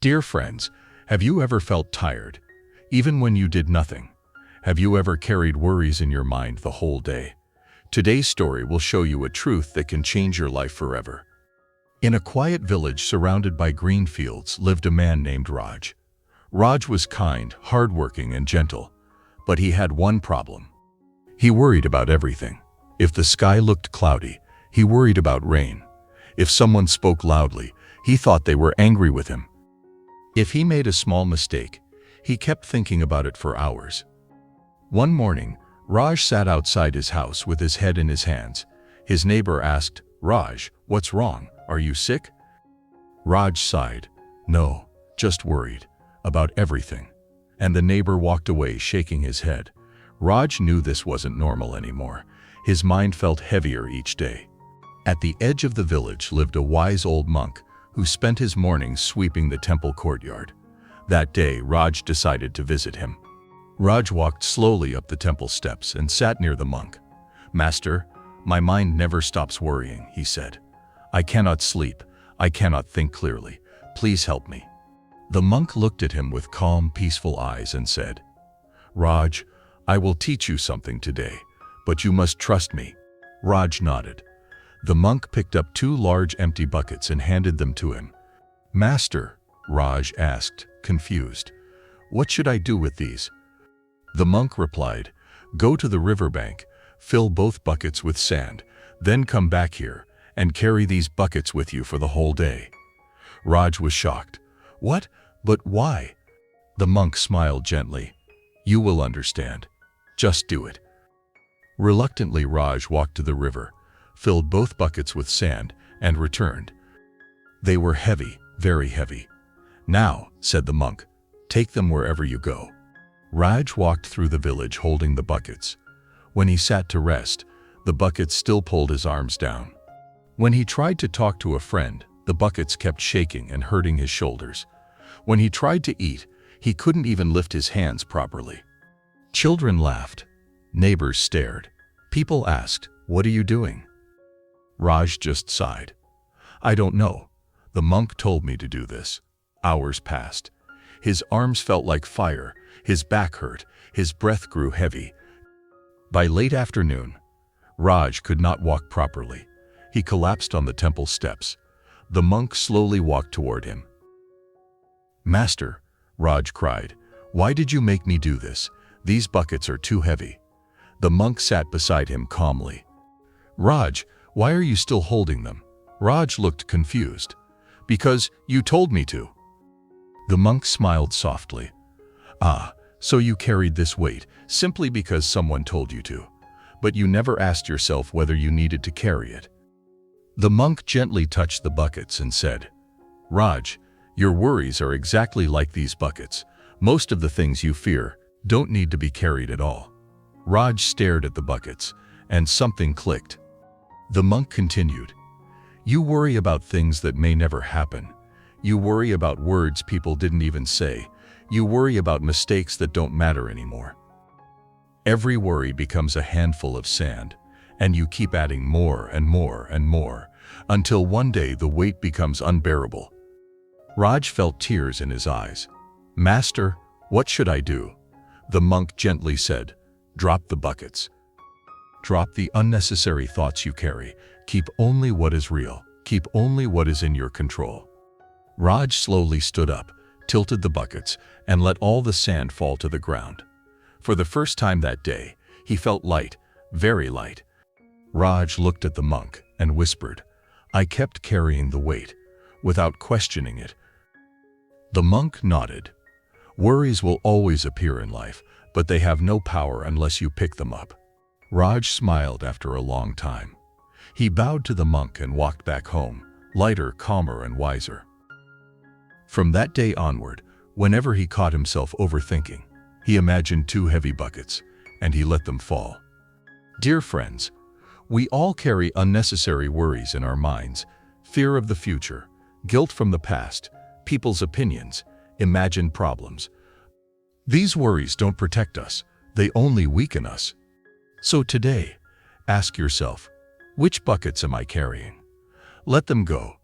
Dear friends, have you ever felt tired, even when you did nothing? Have you ever carried worries in your mind the whole day? Today's story will show you a truth that can change your life forever. In a quiet village surrounded by green fields lived a man named Raj. Raj was kind, hardworking, and gentle, but he had one problem. He worried about everything. If the sky looked cloudy, he worried about rain. If someone spoke loudly, he thought they were angry with him. If he made a small mistake, he kept thinking about it for hours. One morning, Raj sat outside his house with his head in his hands. His neighbor asked, "Raj, what's wrong? Are you sick?" Raj sighed. "No, just worried about everything." And the neighbor walked away shaking his head. Raj knew this wasn't normal anymore. His mind felt heavier each day. At the edge of the village lived a wise old monk who spent his mornings sweeping the temple courtyard. That day, Raj decided to visit him. Raj walked slowly up the temple steps and sat near the monk. "Master, my mind never stops worrying," he said. "I cannot sleep. I cannot think clearly. Please help me." The monk looked at him with calm, peaceful eyes and said, "Raj, I will teach you something today, but you must trust me." Raj nodded. The monk picked up 2 large empty buckets and handed them to him. "Master," Raj asked, confused, "what should I do with these?" The monk replied, "Go to the riverbank, fill both buckets with sand, then come back here and carry these buckets with you for the whole day." Raj was shocked. "What? But why?" The monk smiled gently. "You will understand. Just do it." Reluctantly, Raj walked to the river, filled both buckets with sand, and returned. They were heavy, very heavy. "Now," said the monk, "take them wherever you go." Raj walked through the village holding the buckets. When he sat to rest, the buckets still pulled his arms down. When he tried to talk to a friend, the buckets kept shaking and hurting his shoulders. When he tried to eat, he couldn't even lift his hands properly. Children laughed. Neighbors stared. People asked, "What are you doing?" Raj just sighed. "I don't know. The monk told me to do this." Hours passed. His arms felt like fire, his back hurt, his breath grew heavy. By late afternoon, Raj could not walk properly. He collapsed on the temple steps. The monk slowly walked toward him. "Master," Raj cried, "why did you make me do this? These buckets are too heavy." The monk sat beside him calmly. "Raj, why are you still holding them?" Raj looked confused. "Because you told me to." The monk smiled softly. "Ah, so you carried this weight simply because someone told you to. But you never asked yourself whether you needed to carry it." The monk gently touched the buckets and said, "Raj, your worries are exactly like these buckets. Most of the things you fear don't need to be carried at all." Raj stared at the buckets, and something clicked. The monk continued, "You worry about things that may never happen. You worry about words people didn't even say. You worry about mistakes that don't matter anymore. Every worry becomes a handful of sand, and you keep adding more and more and more, until one day the weight becomes unbearable." Raj felt tears in his eyes. "Master, what should I do?" The monk gently said, "Drop the buckets. Drop the unnecessary thoughts you carry. Keep only what is real. Keep only what is in your control." Raj slowly stood up, tilted the buckets, and let all the sand fall to the ground. For the first time that day, he felt light, very light. Raj looked at the monk and whispered, "I kept carrying the weight, without questioning it." The monk nodded. "Worries will always appear in life, but they have no power unless you pick them up." Raj smiled after a long time. He bowed to the monk and walked back home, lighter, calmer, and wiser. From that day onward, whenever he caught himself overthinking, he imagined 2 heavy buckets, and he let them fall. Dear friends, we all carry unnecessary worries in our minds: fear of the future, guilt from the past, people's opinions, imagined problems. These worries don't protect us, they only weaken us. So today, ask yourself, which buckets am I carrying? Let them go.